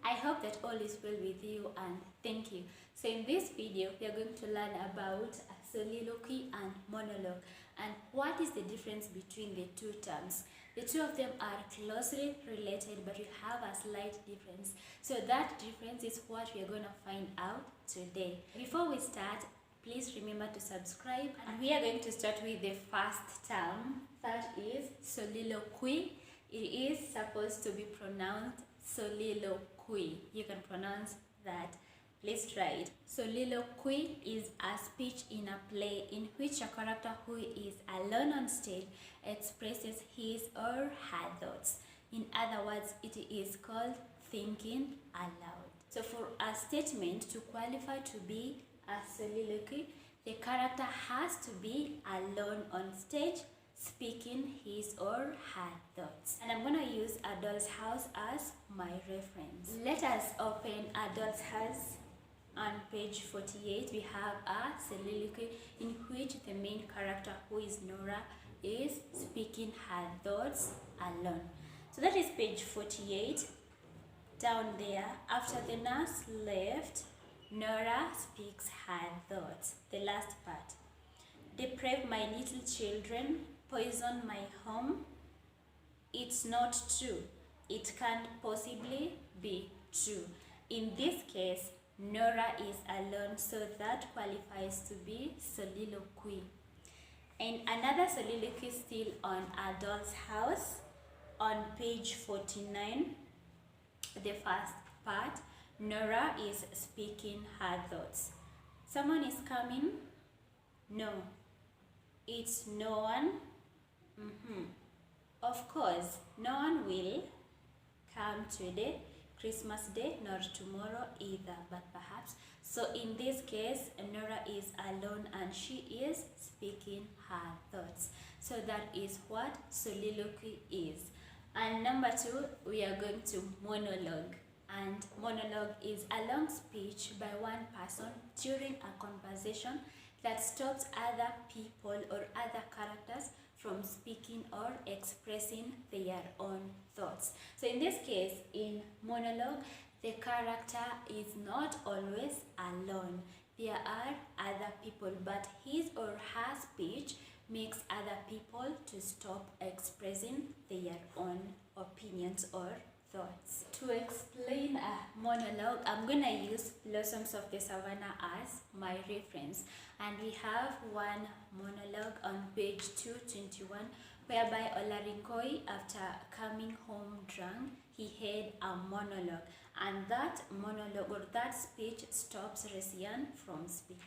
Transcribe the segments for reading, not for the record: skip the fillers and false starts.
I hope that all is well with you and thank you. So in this video, we are going to learn about soliloquy and monologue and what is the difference between the two terms. The two of them are closely related, but we have a slight difference. So that difference is what we are going to find out today. Before we start, please remember to subscribe. And we are going to start with the first term, that is soliloquy. It is supposed to be pronounced soliloquy. You can pronounce that. Please try it. Soliloquy is a speech in a play in which a character who is alone on stage expresses his or her thoughts. In other words, it is called thinking aloud. So for a statement to qualify to be a soliloquy, the character has to be alone on stage speaking his or her thoughts. And I'm going to use A Doll's House as my reference. Let us open A Doll's House. On page 48, we have a soliloquy in which the main character, who is Nora, is speaking her thoughts alone. So that is page 48. Down there, after the nurse left, Nora speaks her thoughts. The last part. Deprive my little children, poison my home. It's not true. It can't possibly be true. In this case, Nora is alone, so that qualifies to be soliloquy. And another soliloquy still on A Doll's House on page 49, the first part, Nora is speaking her thoughts. Someone is coming? No. It's no one? Of course, no one will come today, Christmas Day, nor tomorrow either, but perhaps. So in this case, Nora is alone and she is speaking her thoughts. So that is what soliloquy is. And number 2, we are going to monologue. And monologue is a long speech by one person during a conversation that stops other people or other characters from speaking or expressing their own thoughts. So in this case, in monologue, the character is not always alone. There are other people, but his or her speech makes other people to stop expressing their own opinions or thoughts. To explain a monologue, I'm gonna use Blossoms of the Savannah as my reference, and we have one monologue on page 221 whereby Olarinkoi, after coming home drunk, he had a monologue, and that monologue or that speech stops Resian from speaking.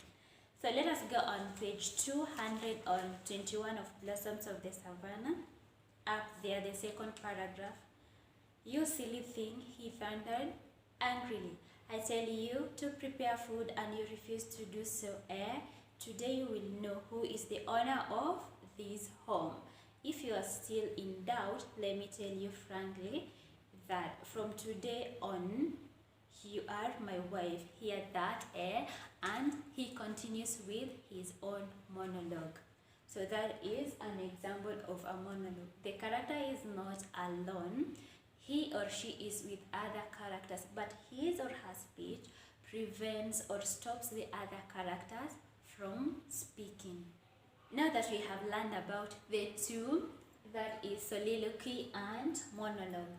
So let us go on page 221 of Blossoms of the Savannah. Up there, the second paragraph. You silly thing, he thundered angrily. I tell you to prepare food and you refuse to do so. Today you will know who is the owner of this home. If you are still in doubt, let me tell you frankly that from today on, you are my wife. Hear that, and he continues with his own monologue. So that is an example of a monologue. The character is not alone. He or she is with other characters, but his or her speech prevents or stops the other characters from speaking. Now that we have learned about the two, that is soliloquy and monologue,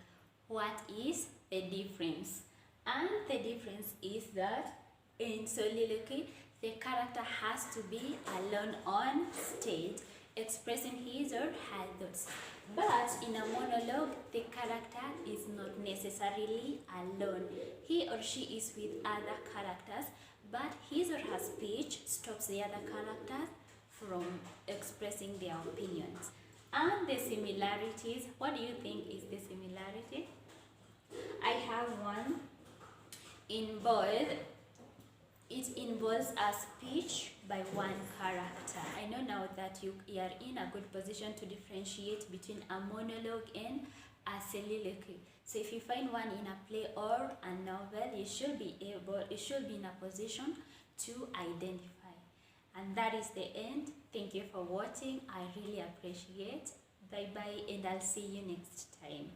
what is the difference? And the difference is that in soliloquy, the character has to be alone on stage, expressing his or her thoughts. But in a monologue, the character is not necessarily alone. He or she is with other characters, but his or her speech stops the other characters from expressing their opinions. And the similarities, what do you think is the similarity? I have one. In both, it involves a speech by one character. I know now that you are in a good position to differentiate between a monologue and a soliloquy. So if you find one in a play or a novel, you should be in a position to identify. And that is the end. Thank you for watching. I really appreciate. Bye bye, and I'll see you next time.